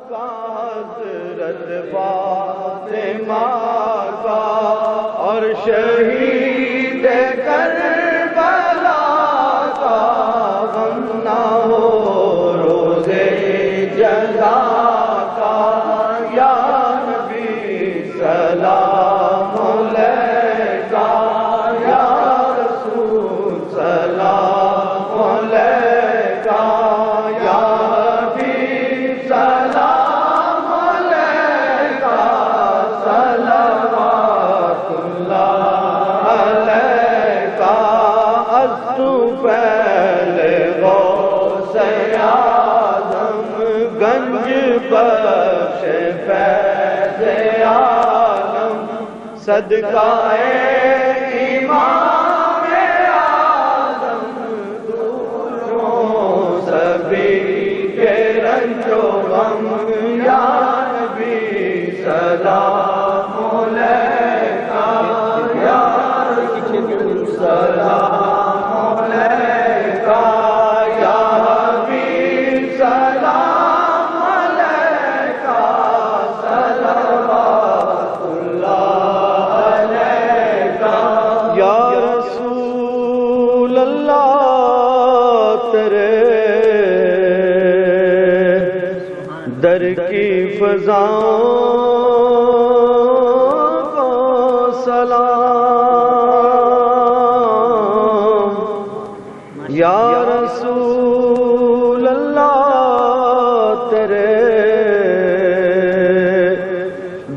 کا حضرت فاطمہ کا اور شہید کربلا کا غم نہ ہو روزے جزا کا یا نبی سلام علیکہ یا رسول سلام علیکہ یا حبیب سلام علیکہ صلوات اللہ علیکہ الطفیل غوث اعظم گنج بخش فیض عالم صدقہ امام اعظم دوروں سبھی کے رنج و غم یا نبی سلام علیکہ یا رسول سلام علیکہ یا حبیب سلام علیکہ صلوات اللہ علیکہ یا رسول اللہ تیرے در کی فضاؤں کو سلام یا رسول اللہ تیرے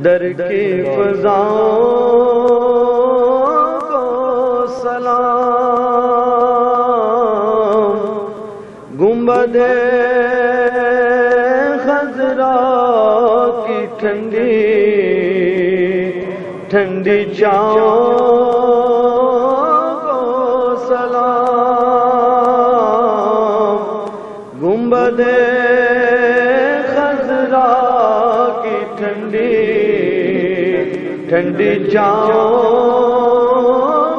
در کی فضاؤں کو سلام گنبد خضرا کی ٹھنڈی ٹھنڈی چھاؤں کو سلام گنبد خضرا کی ٹھنڈی ٹھنڈی چھاؤں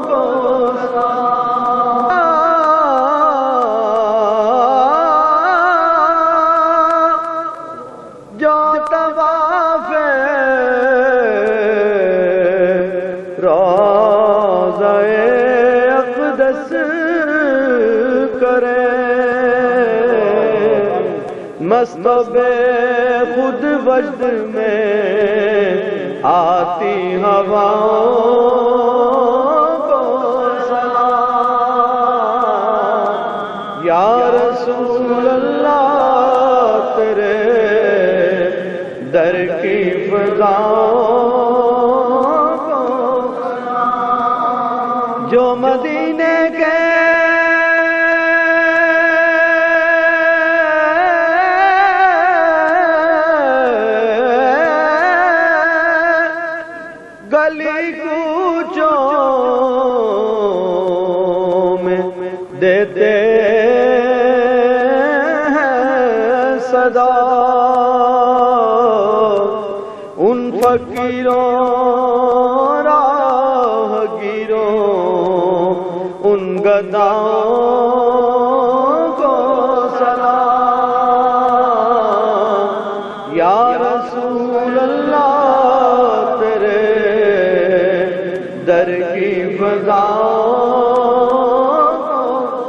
کو جو طواف روضہ اقدس کرے مست و بے خود وجد میں آتی ہواؤں کو سلام یا رسول اللہ تیرے در کی فضاؤں کو جو مدینے کے گلی کوچوں میں دیتے ہیں صدا ان فقیروں راہ گیروں ان گداؤں کو سلام یا رسول اللہ تیرے در کی فضاؤں کو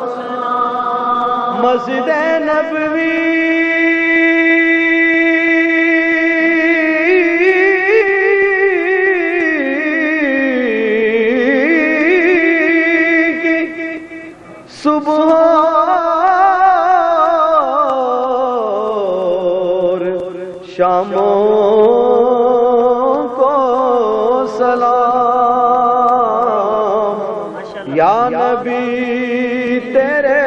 سلام مسجد نبوی صبح اور شاموں کو سلام یا نبی تیرے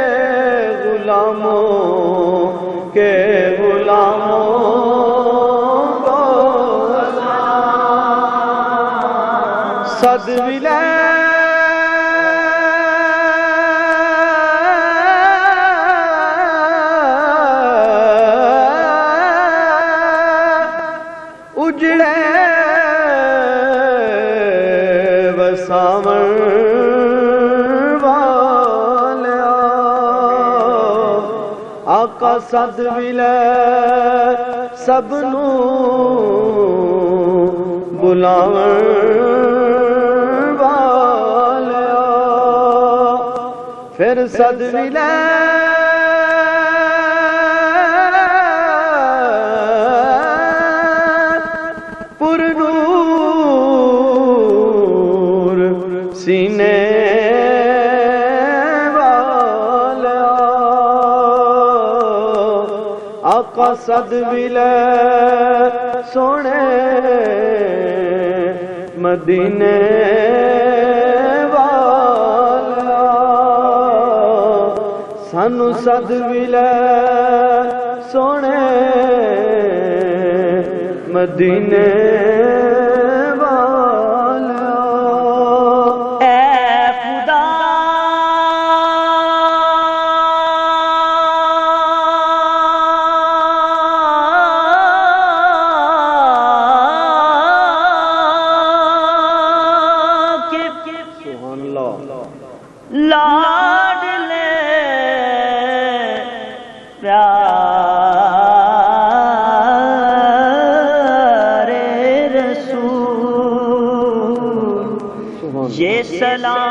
غلاموں کے غلاموں کو سلام صد ولے اجڑے وسامر والیا آقا سد ویلے سب نو بلاون والیا پھر سد ویلے پر نور سینے آقا سد ویلے سونے مدینے والا سانو سد ویلے سونے مدینے والا اے خدا لاڈلے پیارے رسول یہ سلام